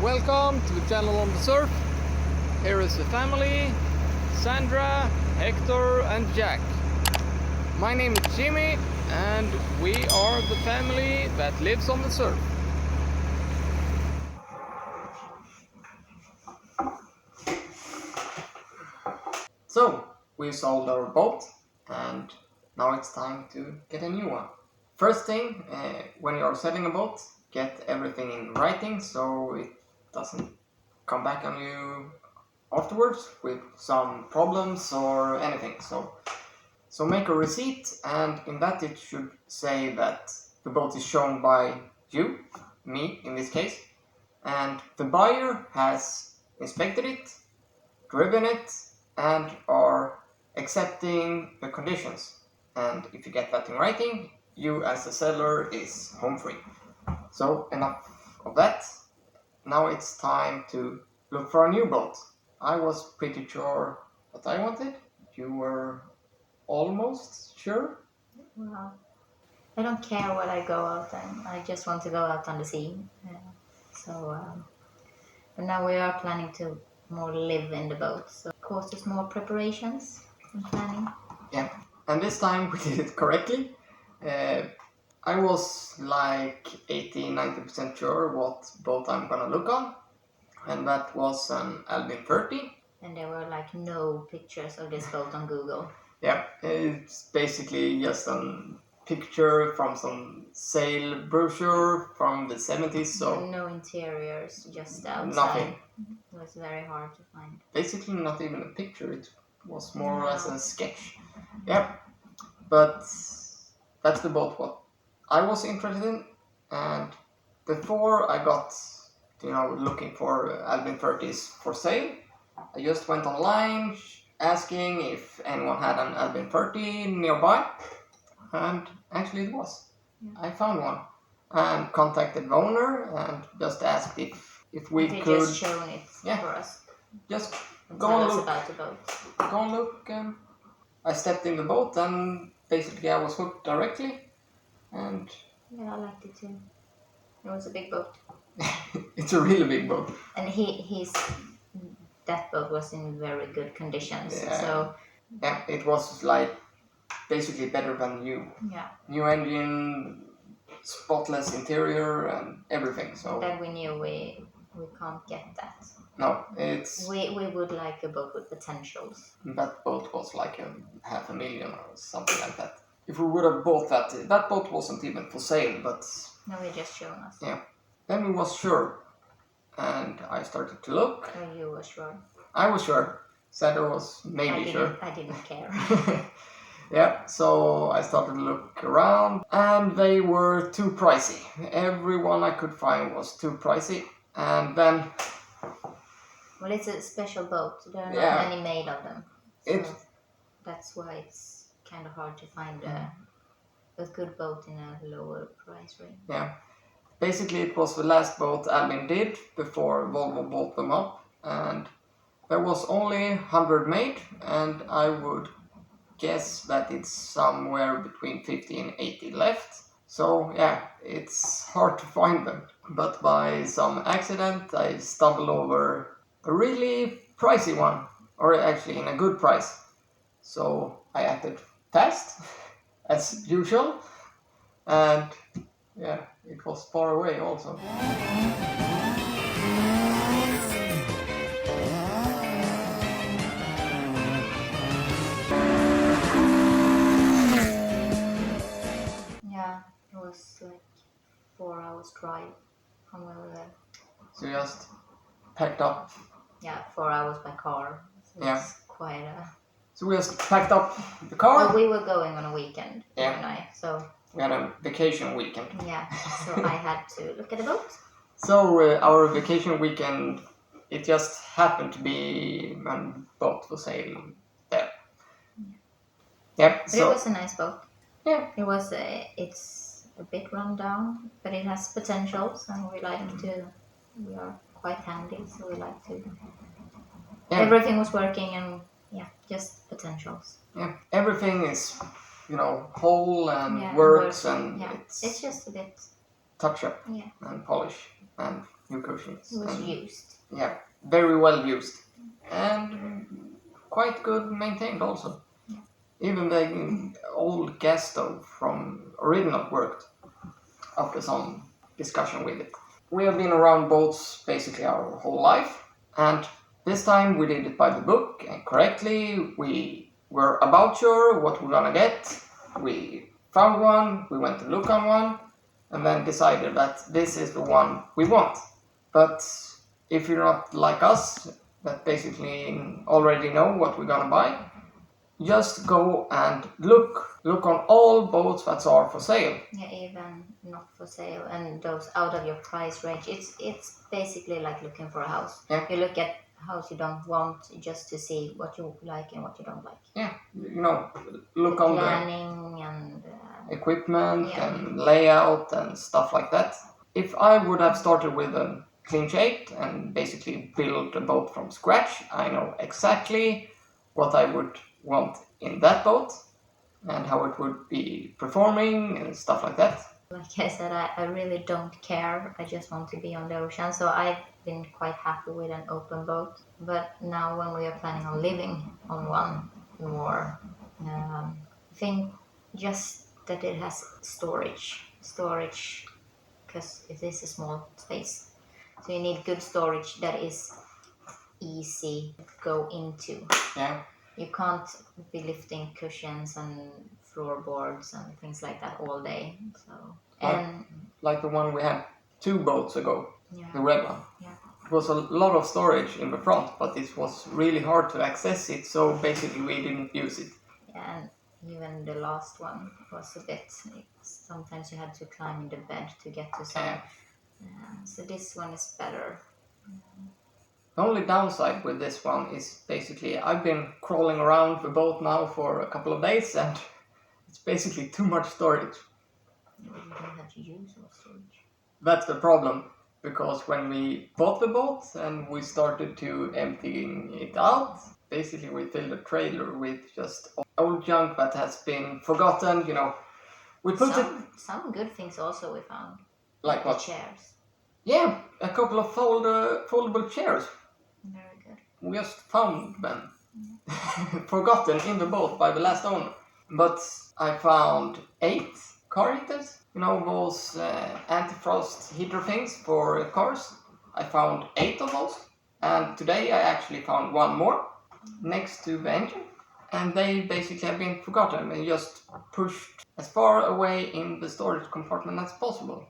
Welcome to the channel on the surf. Here is the family, Sandra, Hector and Jack. My name is Jimmy and we are the family that lives on the surf. So, we sold our boat and now it's time to get a new one. First thing, when you are selling a boat, get everything in writing so it doesn't come back on you afterwards with some problems or anything. So make a receipt, and in that it should say that the boat is shown by you, me in this case, and the buyer has inspected it, driven it, and are accepting the conditions. And if you get that in writing, you as the seller is home free. So enough of that. Now it's time to look for a new boat. I was pretty sure what I wanted. You were almost sure? Well, I don't care what I go out on. I just want to go out on the sea. But now we are planning to more live in the boat. So of course there's more preparations and planning. Yeah, and this time we did it correctly. I was like 80-90% sure what boat I'm gonna look on, and that was an Albin 30. And there were like no pictures of this boat on Google. Yeah, it's basically just a picture from some sale brochure from the 70s, so... No interiors, just outside. Nothing. It was very hard to find. Basically not even a picture, it was more as a sketch. Yeah, but that's the boat what I was interested in, and before I got, looking for Albin 30s for sale, I just went online asking if anyone had an Albin 30 nearby, and actually it was. Yeah. I found one and contacted the owner and just asked if we could... just show it for us. Just and go tell and us look. About the boat. Go and look. I stepped in the boat and basically I was hooked directly. And yeah, I liked it too. It was a big boat. It's a really big boat. And that boat was in very good conditions. Yeah. So yeah, it was like basically better than new. Yeah. New engine, spotless interior and everything. So then we knew we can't get that. No, it's... We would like a boat with potentials. That boat was like $500,000 or something like that. If we would have bought that boat wasn't even for sale, but... No, we just shown us. Yeah. Then we was sure. And I started to look. Oh, you were sure? I was sure. Sandra was maybe sure. I didn't care. Yeah, so I started to look around and they were too pricey. Every one I could find was too pricey. And then... Well, it's a special boat. There are not many made of them. So that's why it's kind of hard to find a good boat in a lower price range. Yeah. Basically, it was the last boat Albin did before Volvo bought them up. And there was only 100 made. And I would guess that it's somewhere between 50 and 80 left. So, yeah, it's hard to find them. But by some accident, I stumbled over a really pricey one, or actually in a good price. So I acted fast, as usual, and yeah, it was far away also. Yeah, it was like 4 hours drive from where we were. So we just packed up. Yeah, 4 hours by car. So it's quite a... So we just packed up the car. Well, we were going on a weekend, you and I, so... We had a vacation weekend. Yeah, so I had to look at the boat. So our vacation weekend, it just happened to be a boat for sale there. Yeah, but it was a nice boat. Yeah. It was it's a bit run down, but it has potentials, and we are quite handy, so we like to... Yeah. Everything was working, and just potentials. Yeah, everything is, whole and works, and it's just a bit touch up and polish. And new cushions. It was And, used. yeah, very well used. And quite good maintained also. Yeah. Even the old gas stove from original worked after some discussion with it. We have been around boats basically our whole life, and this time we did it by the book and correctly. We were about sure what we're gonna get. We found one, we went to look on one, and then decided that this is the one we want. But if you're not like us, that basically already know what we're gonna buy, just go and look on all boats that are for sale. Yeah, even not for sale, and those out of your price range. It's basically like looking for a house. Yeah. You look at house you don't want just to see what you like and what you don't like. Yeah, look on the planning and equipment yeah. and layout and stuff like that. If I would have started with a clean sheet and basically built a boat from scratch, I know exactly what I would want in that boat and how it would be performing and stuff like that. Like I said, I really don't care. I just want to be on the ocean. So I've been quite happy with an open boat. But now when we are planning on living on one more, I think just that it has storage, because it is a small space. So you need good storage that is easy to go into. Yeah. You can't be lifting cushions and floorboards and things like that all day. So and like the one we had 2 boats ago, yeah, the red one. yeah. It was a lot of storage in the front, but it was really hard to access it, so basically we didn't use it. And even the last one was a bit. Sometimes you had to climb in the bed to get to some. So this one is better. The only downside with this one is basically I've been crawling around the boat now for a couple of days and it's basically too much storage. You don't have to use all storage. That's the problem, because when we bought the boat and we started to emptying it out, basically we filled a trailer with just old junk that has been forgotten, We put some good things also we found. Like what? Chairs. Yeah, a couple of foldable chairs. Very good. We just found them. Forgotten in the boat by the last owner. But I found 8 car heaters. Those anti-frost heater things for cars. I found 8 of those. And today I actually found 1 more next to the engine. And they basically have been forgotten. They just pushed as far away in the storage compartment as possible.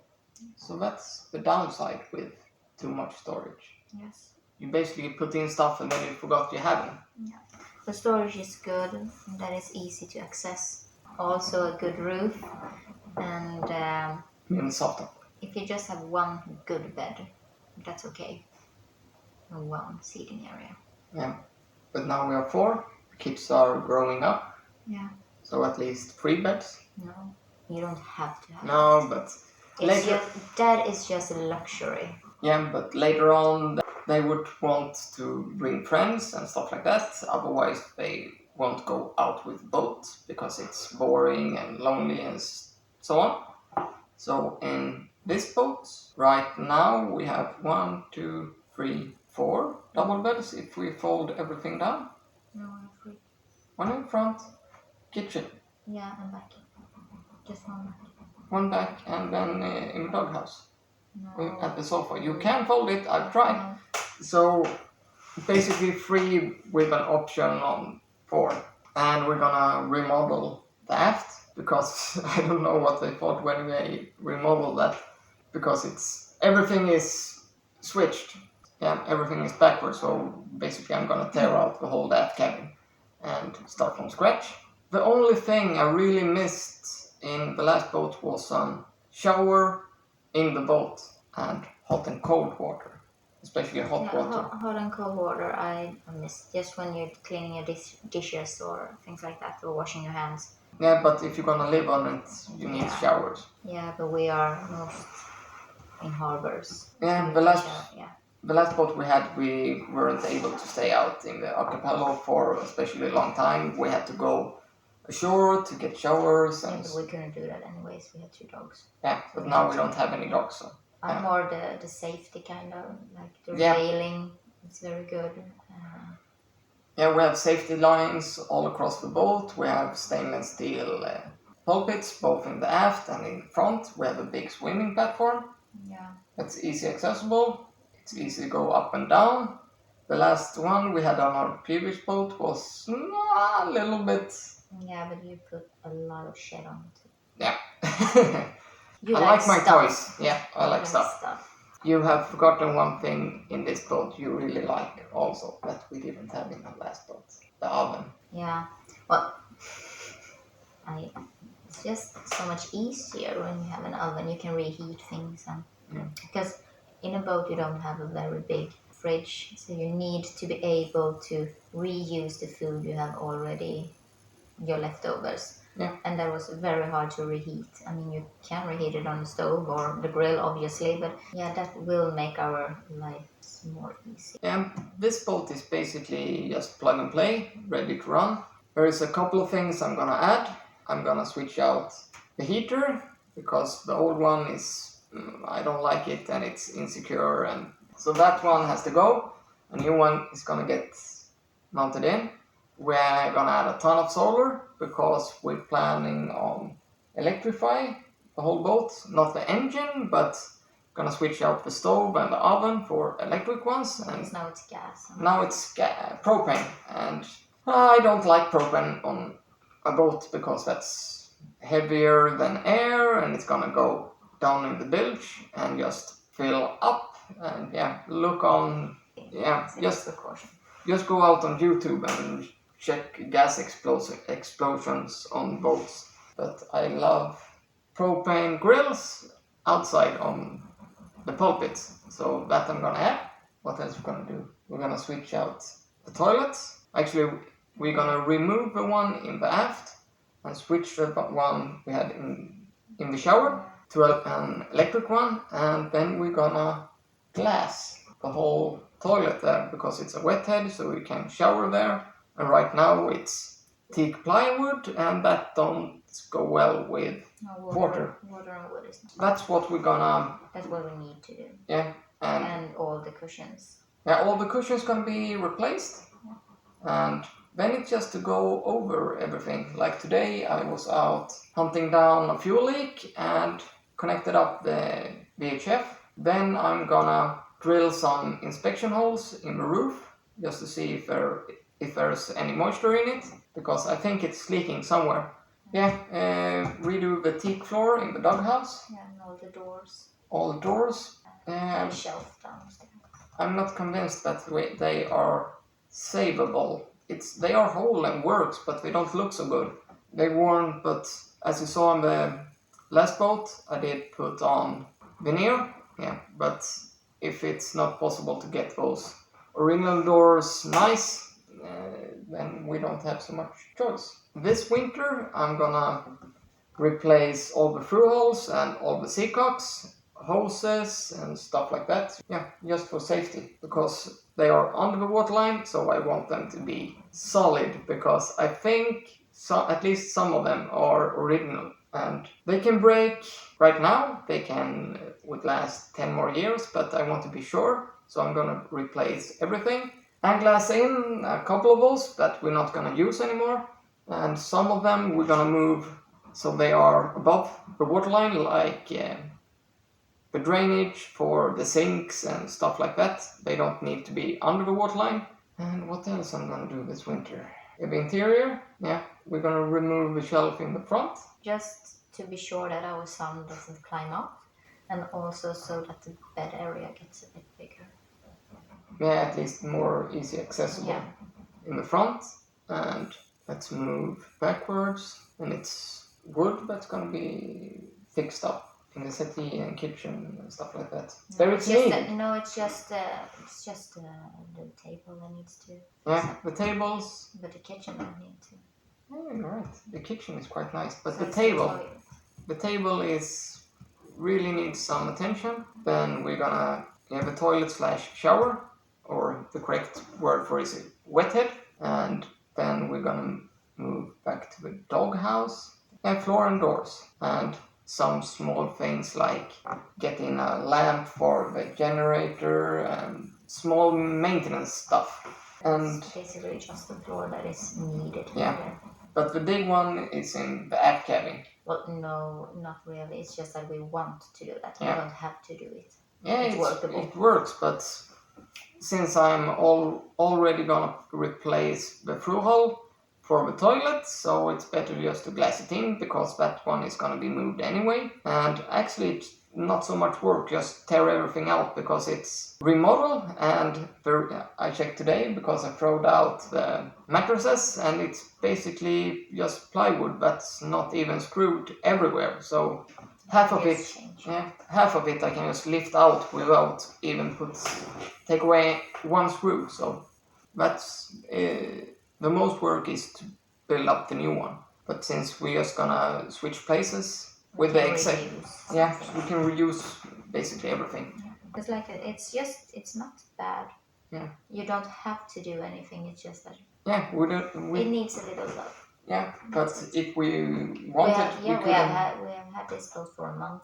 So that's the downside with too much storage. Yes. You basically put in stuff and then you forgot you had them. Yeah. The storage is good and that is easy to access. Also a good roof and soft top. If you just have 1 good bed, that's okay. And 1 seating area. Yeah. But now we are 4. Kids are growing up. Yeah. So at least 3 beds. No, you don't have to have No, but later... that is just a luxury. Yeah, but later on they would want to bring friends and stuff like that. Otherwise they won't go out with boats because it's boring and lonely and so on. So in this boat, right now we have 1, 2, 3, 4 double beds if we fold everything down. No, 3. 1 in front, kitchen. Yeah, and back. Just 1 back. 1 back and then in the doghouse. No. At the sofa. You can fold it, I've tried. No. So basically 3 with an option on 4. And we're gonna remodel the aft because I don't know what they thought when they remodeled that, because everything is switched. Yeah, everything is backwards, so basically I'm gonna tear out the whole aft cabin and start from scratch. The only thing I really missed in the last boat was a shower in the boat and hot and cold water, especially hot water. Hot and cold water I miss just when you're cleaning your dishes or things like that, or washing your hands. Yeah, but if you're gonna live on it, you need showers. Yeah, but we are most in harbors. Yeah, so the last boat we had, we weren't able to stay out in the archipelago for especially a long time. We had to go ashore to get showers. But we couldn't do that anyways, we had 2 dogs. Yeah, but now we don't have any dogs, so I'm more the safety kind of, like the Yeah. railing. It's very good. Yeah, we have safety lines all across the boat. We have stainless steel pulpits, both in the aft and in front. We have a big swimming platform. Yeah. That's easy accessible. It's easy to go up and down. The last one we had on our previous boat was a little bit. Yeah, but you put a lot of shit on it. Yeah. You I like my stuff. toys. Yeah, I like stuff. You have forgotten one thing in this boat you really like also that we didn't have in the last boat. The oven. Yeah. Well, it's just so much easier when you have an oven. You can reheat things, and because in a boat you don't have a very big fridge, so you need to be able to reuse the food you have already, your leftovers. Yeah. And that was very hard to reheat. I mean, you can reheat it on the stove or the grill, obviously, but yeah, that will make our lives more easy. Yeah, this boat is basically just plug and play, ready to run. There is a couple of things I'm gonna add. I'm gonna switch out the heater because the old one is, I don't like it and it's insecure, and so that one has to go. A new one is gonna get mounted in. We're gonna add a ton of solar because we're planning on electrify the whole boat, not the engine, but gonna switch out the stove and the oven for electric ones. And because now it's gas. now it's propane, and I don't like propane on a boat because that's heavier than air and it's gonna go down in the bilge and just fill up. And look on, just go out on YouTube and check gas explosions on boats. But I love propane grills outside on the pulpits, so that I'm gonna add. What else we're gonna do? We're gonna switch out the toilets. Actually, we're gonna remove the one in the aft and switch the one we had in the shower to an electric one, and then we're gonna glass the whole toilet there because it's a wet head, so we can shower there. And right now it's teak plywood, and that don't go well with water. Water and wood is not. That's what we're gonna. That's what we need to do. Yeah, and all the cushions. Yeah, all the cushions gonna be replaced, and then it's just to go over everything. Like today, I was out hunting down a fuel leak and connected up the VHF. Then I'm gonna drill some inspection holes in the roof just to see if there's any moisture in it, because I think it's leaking somewhere. Redo the teak floor in the doghouse. Yeah, and all the doors. All the doors. And the shelf downstairs. I'm not convinced that they are savable. They are whole and works, but they don't look so good. They worn, but as you saw on the last boat, I did put on veneer. Yeah, but if it's not possible to get those original doors nice, then we don't have so much choice. This winter, I'm gonna replace all the through holes and all the seacocks, hoses and stuff like that. Yeah, just for safety, because they are under the waterline, so I want them to be solid, because I think at least some of them are original. And they can break right now, they would last 10 more years, but I want to be sure, so I'm gonna replace everything. And glass in a couple of those that we're not gonna use anymore, and some of them we're gonna move so they are above the waterline, like the drainage for the sinks and stuff like that. They don't need to be under the waterline. And what else I'm gonna do this winter? In the interior, we're gonna remove the shelf in the front. Just to be sure that our son doesn't climb up, and also so that the bed area gets a bit bigger. Yeah, at least more easy accessible in the front. And let's move backwards, and it's wood that's gonna be fixed up in the settee and kitchen and stuff like that. It's just the table that needs to. Yeah, the tables. But the kitchen don't need to. Yeah, you're right. The kitchen is quite nice, but so the table is really needs some attention. Then we're gonna have a toilet / shower, or the correct word for it is wet head, and then we're gonna move back to the doghouse and floor and doors. And some small things like getting a lamp for the generator and small maintenance stuff. And it's basically just the floor that is needed. Yeah. Here. But the big one is in the app cabin. Well, no, not really. It's just that we want to do that. Yeah. We don't have to do it. Yeah, It's workable. it works, but since I'm already gonna replace the through hole for the toilet, so it's better just to glass it in because that one is gonna be moved anyway. And actually, it's not so much work, just tear everything out because it's remodel. And I checked today because I threw out the mattresses, and it's basically just plywood that's not even screwed everywhere. So half of it I can just lift out without even take away one screw. So that's the most work is to build up the new one. But since we're just gonna switch places with the exact, we can reuse basically everything. It's like it's not bad. Yeah. You don't have to do anything. It's just that. Yeah, it needs a little love. Yeah, but if we wanted, we have had this boat for a month.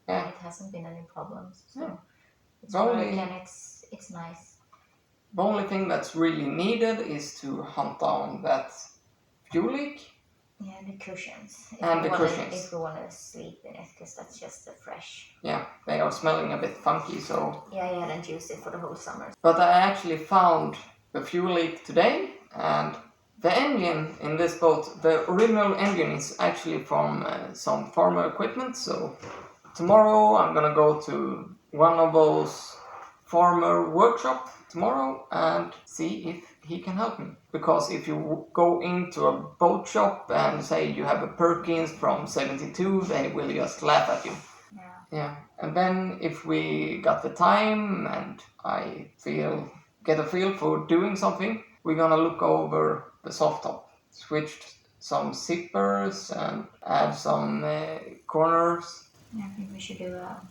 Yeah. It hasn't been any problems. So Yeah. it's work and it's nice. The only thing that's really needed is to hunt down that fuel leak. Yeah, the cushions. If we want to sleep in it, because that's just fresh. Yeah, they are smelling a bit funky, so. Yeah, I hadn't used it for the whole summer. But I actually found the fuel leak today, and the engine in this boat, the original engine is actually from some farmer equipment. So tomorrow I'm gonna go to one of those farmer workshop tomorrow and see if he can help me. Because if you go into a boat shop and say you have a Perkins from 72, they will just laugh at you. Yeah. And then if we got the time and I get a feel for doing something, we're gonna look over the soft top, switch some zippers and add some corners. Yeah, I think we should do a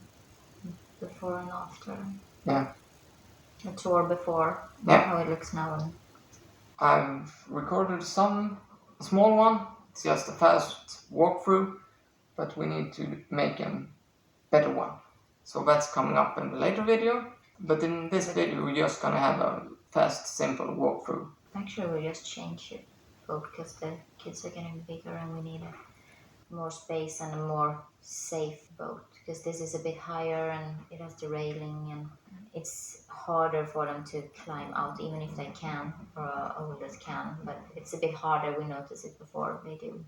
before and after. Yeah. A tour before. Yeah. How it looks now. I've recorded a small one. It's just a fast walkthrough, but we need to make a better one. So that's coming up in the later video. But in this video, we're just gonna have a fast, simple walkthrough. Actually, we just changed it because the kids are getting bigger and we need more space and a more safe boat. Because this is a bit higher and it has the railing and it's harder for them to climb out, even if they can, or oldest can. But it's a bit harder. We notice it before they do,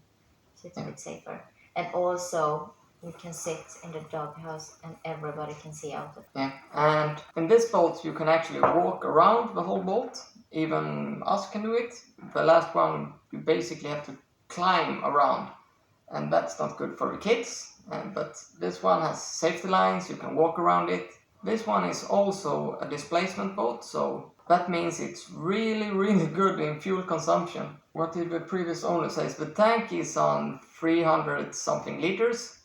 so it's a bit safer. And also, we can sit in the doghouse and everybody can see out of it. Yeah, and in this boat you can actually walk around the whole boat. Even us can do it. The last one you basically have to climb around, and that's not good for the kids. But this one has safety lines, you can walk around it. This one is also a displacement boat, so that means it's really, really good in fuel consumption. What did the previous owner say? The tank is on 300 something liters,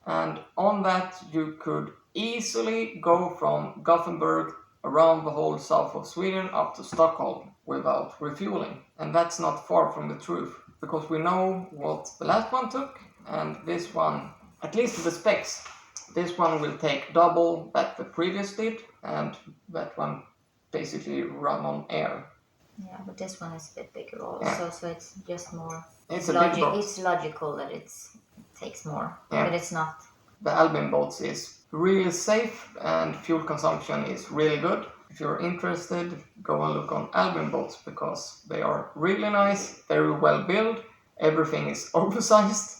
and on that you could easily go from Gothenburg around the whole south of Sweden up to Stockholm without refueling. And that's not far from the truth, because we know what the last one took, and this one, at least the specs, this one will take double that the previous did, and that one basically run on air. Yeah, but this one is a bit bigger also, so it's just more. It's logical that it takes more, yeah. But it's not. The Albin boats is really safe and fuel consumption is really good. If you're interested, go and look on Albin boats because they are really nice, very well built. Everything is oversized.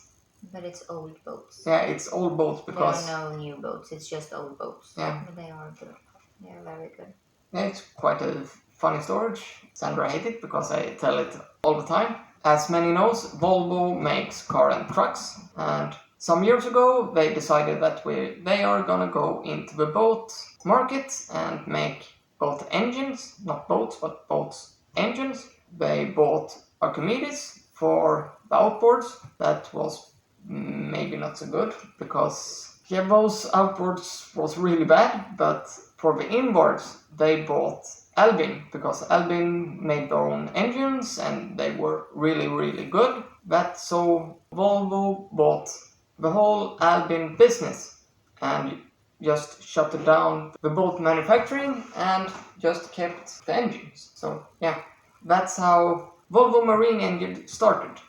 But it's old boats. Yeah, it's old boats because... There are no new boats, it's just old boats. Yeah. But they are good. They are very good. Yeah, it's quite a funny story. Sandra hates it because I tell it all the time. As many knows, Volvo makes car and trucks. And some years ago, they decided that they are gonna go into the boat market and make both engines, not boats, but boats engines. They bought Archimedes for the outboards. That was maybe not so good because those outboards was really bad, but for the inboards they bought Albin because Albin made their own engines and they were really, really good. So Volvo bought the whole Albin business and just shut down the boat manufacturing and just kept the engines. So yeah, that's how Volvo Marine Engine started,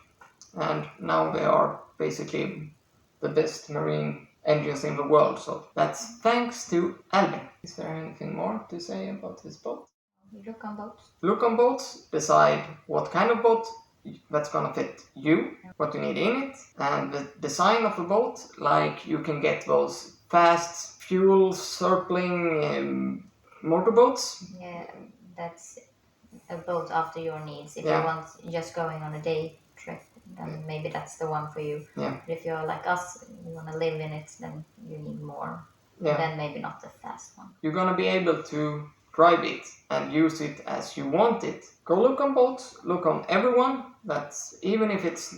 and now they are basically the best marine engines in the world. So that's thanks to Albin. Is there anything more to say about this boat? You look on boats. Look on boats, decide what kind of boat that's gonna fit you, what you need in it, and the design of the boat. Like you can get those fast fuel circling motorboats. Yeah, that's a boat after your needs. If Yeah. you want just going on a day trip, then maybe that's the one for you. Yeah. But if you're like us, you want to live in it, then you need more. Yeah. And then maybe not the fast one. You're gonna be able to drive it and use it as you want it. Go look on boats, look on everyone. That's even if it's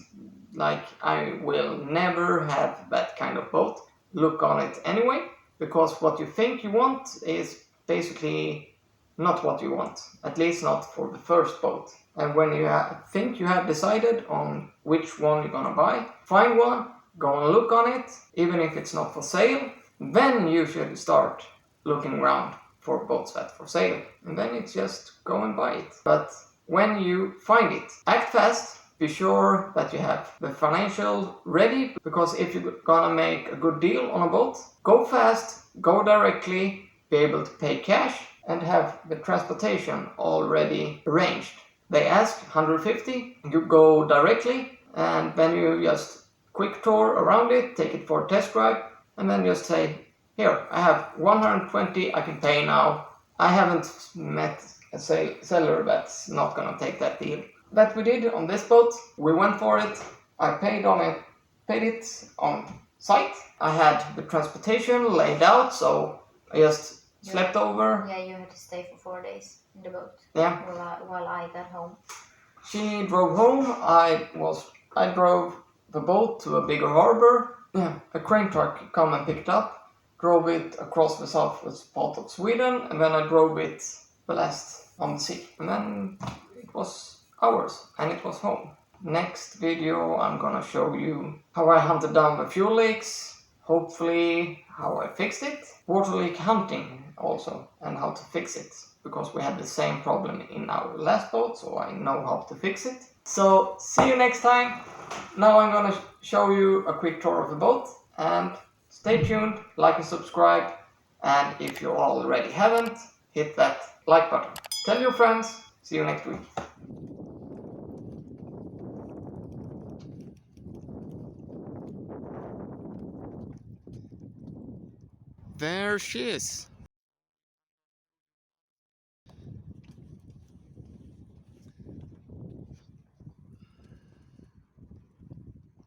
like I will never have that kind of boat. Look on it anyway, because what you think you want is basically not what you want. At least not for the first boat. And when you think you have decided on which one you're gonna buy, find one, go and look on it, even if it's not for sale. Then you should start looking around for boats that for sale, and then it's just go and buy it. But when you find it, act fast. Be sure that you have the financial ready, because if you're gonna make a good deal on a boat, go fast, go directly, be able to pay cash, and have the transportation already arranged. They ask 150, you go directly, and then you just quick tour around it, take it for a test drive, and then just say, here, I have 120, I can pay now. I haven't met a seller that's not gonna take that deal. That we did on this boat. We went for it. I paid it on site. I had the transportation laid out, so I just slept over. Yeah, you had to stay for 4 days in the boat. Yeah. While I got home. She drove home. I drove the boat to a bigger harbor. Yeah, a crane truck come and picked up. Drove it across the southwest part of Sweden, and then I drove it the last on the sea. And then it was ours, and it was home. Next video I'm gonna show you how I hunted down the fuel leaks, hopefully how I fixed it, water leak hunting also, and how to fix it, because we had the same problem in our last boat, so I know how to fix it. So see you next time. Now I'm gonna show you a quick tour of the boat, and stay tuned, like and subscribe, and if you already haven't, hit that like button. Tell your friends. See you next week. There she is.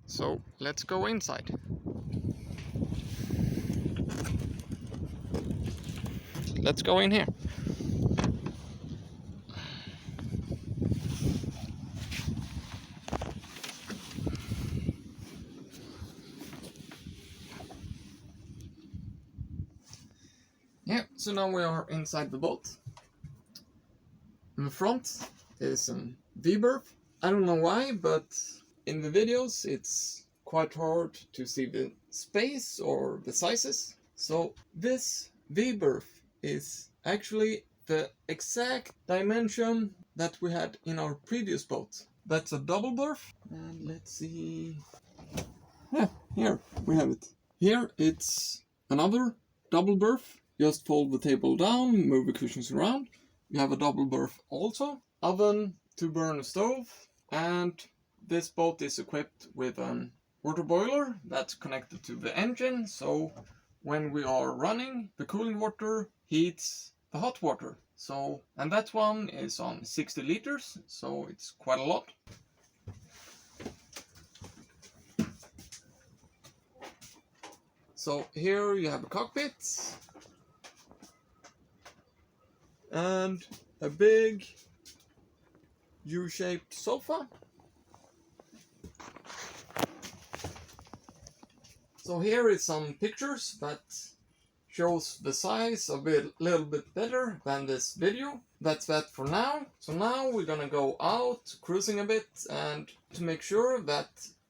So let's go inside. Let's go in here. Yeah, so now we are inside the boat. In the front is some V-berth. I don't know why, but in the videos it's quite hard to see the space or the sizes. So this V-berth is actually the exact dimension that we had in our previous boat. That's a double berth. And let's see. Yeah, here we have it. Here it's another double berth. Just fold the table down, move the cushions around. You have a double berth also. Oven to burn a stove. And this boat is equipped with a water boiler that's connected to the engine. So when we are running, the cooling water heats the hot water. So, and that one is on 60 liters, so it's quite a lot. So here you have a cockpit and a big U-shaped sofa. So here is some pictures that shows the size a little bit better than this video. That's that for now. So now we're gonna go out cruising a bit, and to make sure that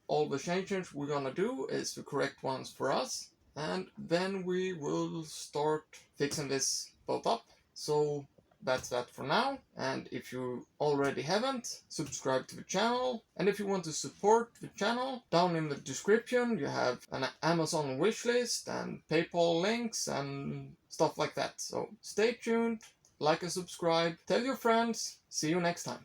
all the changes we're gonna do is the correct ones for us, and then we will start fixing this boat up. So that's that for now, and if you already haven't, subscribe to the channel, and if you want to support the channel, down in the description you have an Amazon wishlist and PayPal links and stuff like that. So stay tuned, like and subscribe, tell your friends, see you next time.